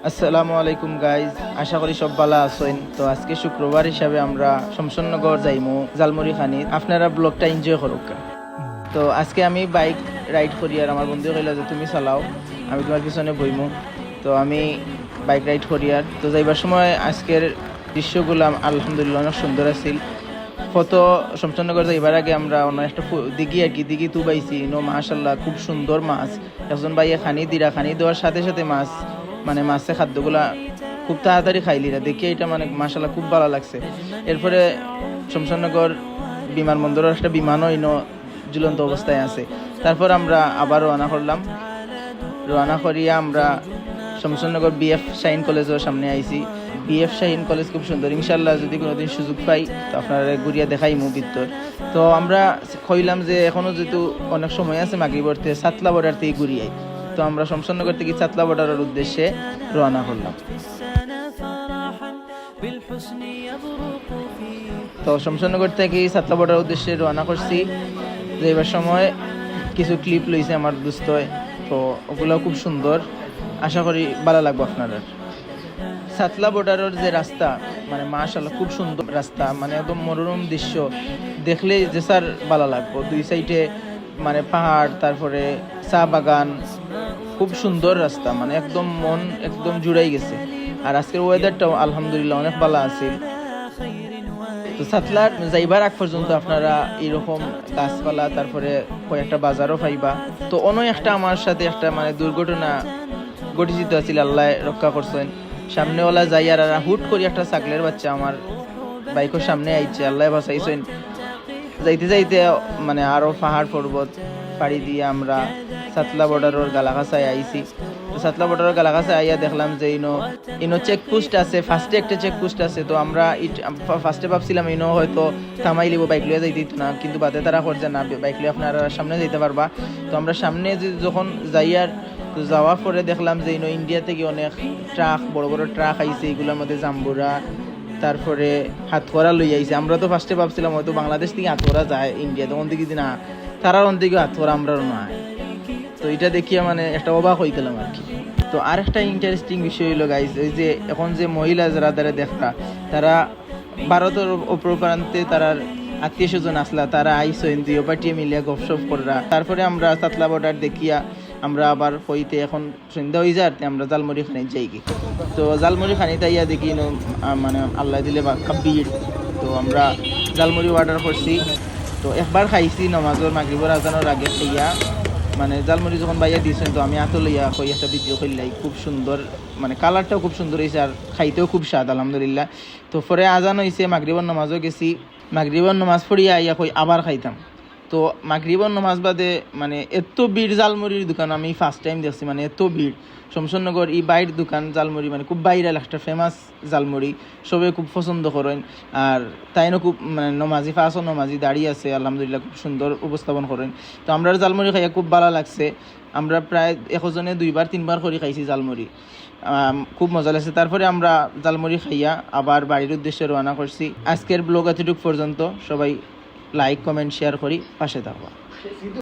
আসসালামু আলাইকুম গাইজ, আশা করি সব ভালো আছেন। তো আজকে শুক্রবার হিসাবে আমরা শমশননগর যাইমু জালমুড়ি খানি। আপনারা ব্লগটা এনজয় করুক। তো আজকে আমি বাইক রাইড করি আর আমার বন্ধু কইল যে তুমি চালাও, আমি তোমার পিছনে বইমু। তো আমি বাইক রাইড করি আর তো যাইবার সময় আজকের দৃশ্যগুলো আলহামদুলিল্লাহ অনেক সুন্দর আছিল। কত শমশননগর যাইবার আগে আমরা অন্য একটা দিঘি আর কি দিঘি তুবাইছি নো, মাশাল্লাহ খুব সুন্দর মাছ। একজন ভাইয়ে খানি দেওয়ার সাথে সাথে মাছ মানে মাছের খাদ্যগুলা খুব তাড়াতাড়ি খাইলিরা দেখে এটা মানে মাশাল্লাহ খুব ভালো লাগছে। এরপরে শমশাননগর বিমানবন্দরের একটা বিমানও ঝুলন্ত অবস্থায় আছে। তারপর আমরা আবার রওনা করিয়া আমরা শমশাননগর বিএফ শাহিন কলেজের সামনে আইছি। বিএফ শাহিন কলেজ খুব সুন্দর, ইনশাল্লাহ যদি কোনোদিন সুযোগ পাই তো আপনারা ঘুরিয়া দেখাইমু ভিতর। তো আমরা কইলাম যে এখনও যেহেতু অনেক সময় আছে মাগরিবর্তে সাতলা বর্ডার থেকে ঘুরিয়াই। তো আমরা শমশাননগর থেকে সাতলা বর্ডারের উদ্দেশ্যে রওনা করলাম। তো শমশাননগর থেকে সাতলা বর্ডারের উদ্দেশ্যে রওনা করছি। যাইবার সময় কিছু ক্লিপ লইছে আমার দোস্ত, তো ওগুলো খুব সুন্দর, আশা করি ভালো লাগবে আপনাদের। সাতলা বর্ডারের যে রাস্তা মানে মাশাআল্লাহ খুব সুন্দর রাস্তা, মানে একদম মনোরম দৃশ্য দেখলে যে স্যার ভালো লাগবে। দুই সাইডে মানে পাহাড়, তারপরে চা বাগান, খুব সুন্দর রাস্তা, মানে একদম মন একদম জুড়াই গেছে। আর আজকের ওয়েদারটাও আলহামদুলিল্লাহ অনেক ভালো আছে। তো সাতলার যাইবার আগ পর্যন্ত আপনারা এরকম গাছপালা, তারপরে কয়েকটা বাজারও পাইবা। তো অন্য একটা আমার সাথে একটা মানে দুর্ঘটনা ঘটিত আছিল, আল্লাহ রক্ষা করছেন। সামনেওয়ালা যাই আর হুট করি একটা ছাগলের বাচ্চা আমার বাইকের সামনে আইছে, আল্লাহ বাঁচাইছেন। যাইতে যাইতে মানে আরো পাহাড় পর্বত পাড়ি দিয়ে আমরা সাতলা বর্ডারের গালাগাছায় আইছি। তো সাতলা বর্ডারের গালাগাছায় আইয়া দেখলাম যে ইনো চেকপোস্ট আছে, ফার্স্টে একটা চেকপোস্ট আছে। তো আমরা ফার্স্টে ভাবছিলাম ইনো হয়তো থামাই লিব, বাইক লিয়ে যাইতে না, কিন্তু বাদে তারা করছে না, বাইক লিয়ে আপনারা সামনে যাইতে পারবা। তো আমরা সামনে যখন যাইয়ার যাওয়ার পরে দেখলাম যে ইন্ডিয়া থেকে অনেক ট্রাক, বড় বড় ট্রাক আইছে, এগুলোর মধ্যে জাম্বুরা, তারপরে হাতকড়া লই আইছে। আমরা তো ফার্স্টে ভাবছিলাম হয়তো বাংলাদেশ থেকে হাতকড়া যায় ইন্ডিয়া, তখন থেকে না তারার অন থেকে হাতকড়া আমরাও নয়। তো এটা দেখিয়া মানে একটা অবাক হয়ে গেলাম আর কি। তো আর একটা ইন্টারেস্টিং বিষয় হইলো গাইজ, ওই যে এখন যে মহিলা যারা দেখা তারা ভারতের অপর প্রান্তে তারার আত্মীয় স্বজন আসলা, তারা আইসেন দুই পাটিয়ে মিলিয়া গপসপ করা। তারপরে আমরা সাতলা বর্ডার দেখিয়া আমরা আবার হইতে এখন সন্ধ্যা হয়ে যাতে আমরা জালমুড়ি খানি যাই কি। তো জালমুড়ি খানি তাইয়া দেখি মানে আল্লাহ দিলে ভিড়। তো আমরা জালমুড়ি অর্ডার করছি। তো একবার খাইছি নমাজের মাগরিবের আজানের আগে খাইয়া, মানে জালমুড়ি যখন বাইয়া দিয়েছেন তো আমি হাতে লইয়া কই একটা ভিডিও করলাই, খুব সুন্দর, মানে কালারটাও খুব সুন্দর হয়েছে আর খাইতেও খুব স্বাদ আলহামদুলিল্লাহ। তো পরে আজান হয়েছে, মাগরিবের নামাজও গেছি, মাগরিবের নামাজ পড়িয়া আইয়া কই আবার খাইতাম। তো মাগরিবের নামাজ বাদে মানে এত ভিড় জালমুড়ির দোকান আমি ফার্স্ট টাইম দেখছি, মানে এত ভিড়। শমশাননগর এই বাইরের দোকান জালমুড়ি মানে খুব ভাইরাল একটা ফেমাস জালমুড়ি, সবাই খুব পছন্দ করেন। আর তাইনও খুব মানে নমাজি ফাঁসও নমাজি দাঁড়িয়ে আছে, আলহামদুলিল্লাহ খুব সুন্দর উপস্থাপন করেন। তো আমরা জালমুড়ি খাইয়া খুব ভালো লাগছে। আমরা প্রায় 100 জনে 2-3 বার করে খাইছি জালমুড়ি, খুব মজা লাগছে। তারপরে আমরা জালমুড়ি খাইয়া আবার বাড়ির উদ্দেশ্যে রওনা করছি। আজকের ব্লগ এতটুকু পর্যন্ত, সবাই লাইক কমেন্ট শেয়ার করি পাশে থাকবা।